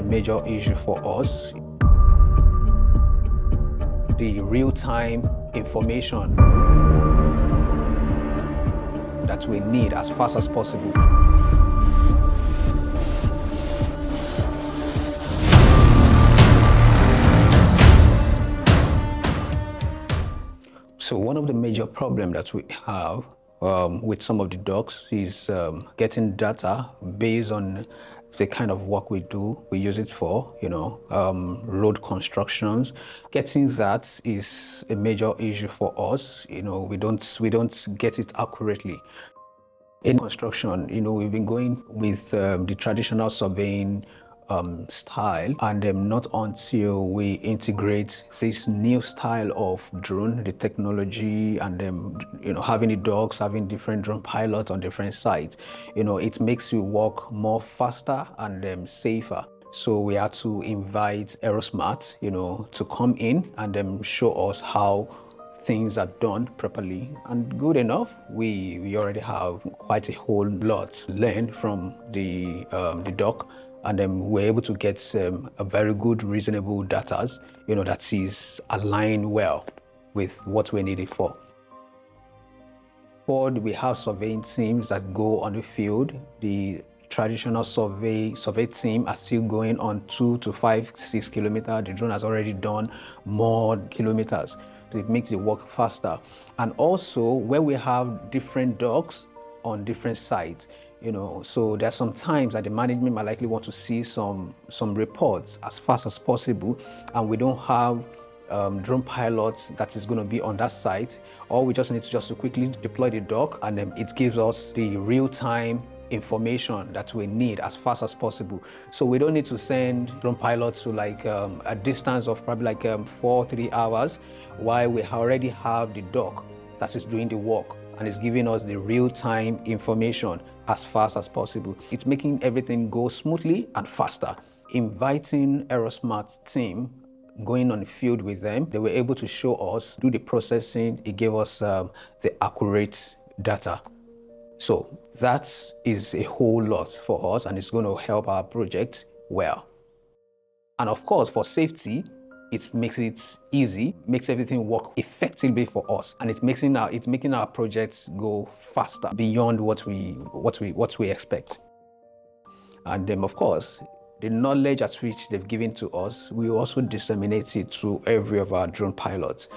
major issue for us. The real-time information that we need as fast as possible. So one of the major problems that we have with some of the docks is getting data based on the kind of work we do. We use it for, road constructions. Getting that is a major issue for us. We don't get it accurately. In construction, we've been going with the traditional surveying style, and not until we integrate this new style of drone, the technology, and having the dogs, having different drone pilots on different sites, it makes you work more faster and safer. So we had to invite Aerosmart, to come in and show us how things are done properly and good enough. We already have quite a whole lot to learn from the dock, and then we're able to get a very good, reasonable data, that is aligned well with what we need it for. We have surveying teams that go on the field. The traditional survey team are still going on 2 to 5, 6 kilometers. The drone has already done more kilometers. So it makes it work faster. And also where we have different docks on different sites, so there's some times that the management might likely want to see some reports as fast as possible, and we don't have drone pilots that is going to be on that site, or we just need to quickly deploy the dock, and then it gives us the real-time information that we need as fast as possible. So we don't need to send drone pilots to a distance of probably 4-3 hours, while we already have the dock that is doing the work and is giving us the real-time information as fast as possible. It's making everything go smoothly and faster. Inviting Aerosmart team, going on the field with them, they were able to show us, do the processing. It gave us the accurate data. So that is a whole lot for us, and it's going to help our project well. And of course, for safety, it makes it easy, makes everything work effectively for us, and it's making our projects go faster beyond what we expect. And then, of course, the knowledge at which they've given to us, we also disseminate it to every of our drone pilots.